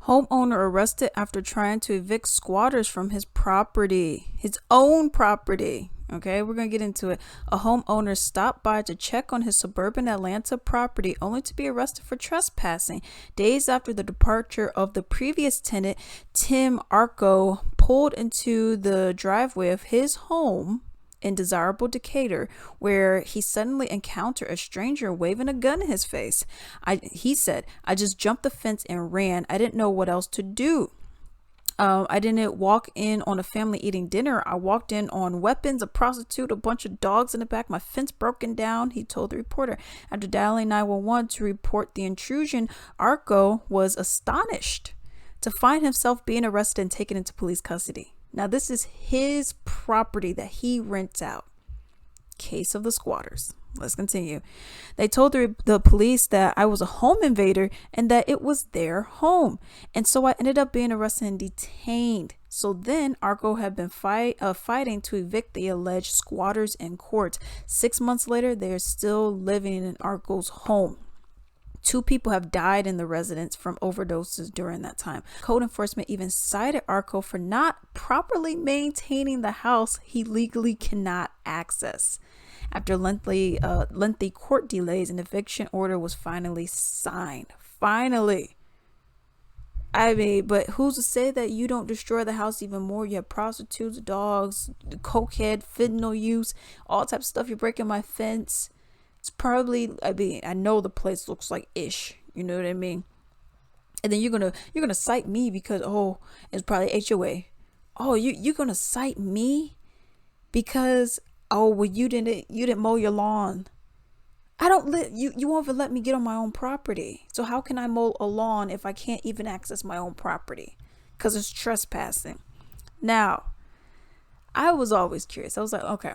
Homeowner arrested after trying to evict squatters from his property, his own property. Okay, we're going to get into it. A homeowner stopped by to check on his suburban Atlanta property only to be arrested for trespassing. Days after the departure of the previous tenant, Tim Arco pulled into the driveway of his home in desirable Decatur, where he suddenly encountered a stranger waving a gun in his face. He said, "I just jumped the fence and ran. I didn't know what else to do. I didn't walk in on a family eating dinner. I walked in on weapons, a prostitute, a bunch of dogs in the back, my fence broken down," he told the reporter. After dialing 911 to report the intrusion, Arco was astonished to find himself being arrested and taken into police custody. Now, this is his property that he rents out. Case of the squatters. Let's continue. They told the police that I was a home invader and that it was their home. And so I ended up being arrested and detained. So then Arco had been fighting to evict the alleged squatters in court. 6 months later, they are still living in Arco's home. 2 people have died in the residence from overdoses during that time. Code enforcement even cited Arco for not properly maintaining the house he legally cannot access. After lengthy court delays, an eviction order was finally signed. Finally. I mean, but who's to say that you don't destroy the house even more? You have prostitutes, dogs, cokehead, fentanyl use, all types of stuff. You're breaking my fence. It's probably, I know the place looks like ish, you know what I mean? And then you're gonna cite me because, it's probably HOA. You're gonna cite me because, well, you didn't mow your lawn. You won't even let me get on my own property. So how can I mow a lawn if I can't even access my own property? Because it's trespassing. Now, I was always curious. I was like, okay,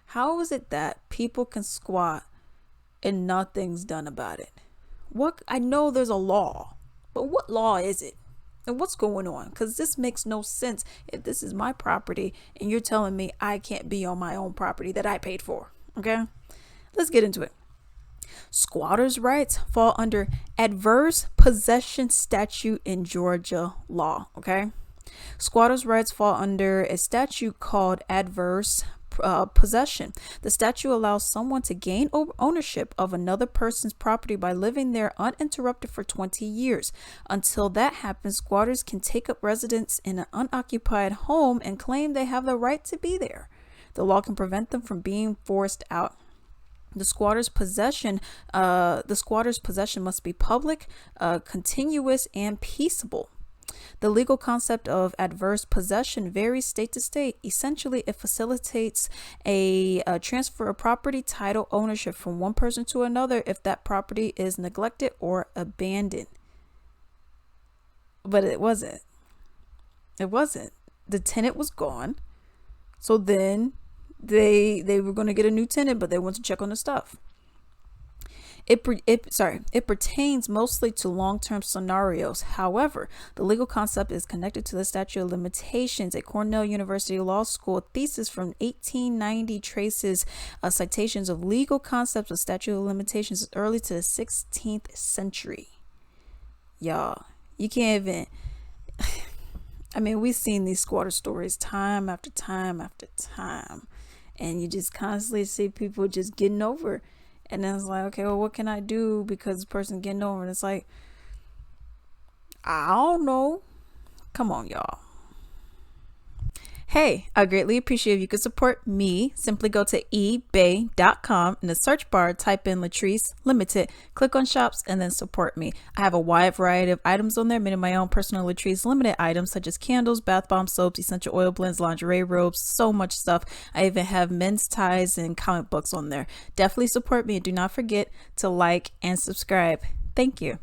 how is it that people can squat and nothing's done about it? I know there's a law, but what law is it? And what's going on? Because this makes no sense if this is my property and you're telling me I can't be on my own property that I paid for. Okay, let's get into it. Squatters' rights fall under adverse possession statute in Georgia law. Okay, squatters' rights fall under a statute called adverse possession. The statute allows someone to gain ownership of another person's property by living there uninterrupted for 20 years. Until that happens, squatters can take up residence in an unoccupied home and claim they have the right to be there. The law can prevent them from being forced out. The squatter's possession must be public, continuous, and peaceable. The legal concept of adverse possession varies state to state. Essentially, it facilitates a transfer of property, title, ownership from one person to another if that property is neglected or abandoned. But it wasn't. It wasn't. The tenant was gone. So then they were going to get a new tenant, but they went to check on the stuff. It pertains mostly to long-term scenarios. However, the legal concept is connected to the statute of limitations. A Cornell University Law School thesis from 1890 traces citations of legal concepts of statute of limitations as early to the 16th century. Y'all, you can't even... I mean, we've seen these squatter stories time after time after time. And you just constantly see people just getting over. And then it's like, okay, well, what can I do because this person's getting over? And it's like, I don't know. Come on, y'all. Hey, I greatly appreciate if you could support me. Simply go to ebay.com. In the search bar, type in Latrice Limited, click on shops, and then support me. I have a wide variety of items on there, many of my own personal Latrice Limited items, such as candles, bath bomb soaps, essential oil blends, lingerie robes, so much stuff. I even have men's ties and comic books on there. Definitely support me, and do not forget to like and subscribe. Thank you.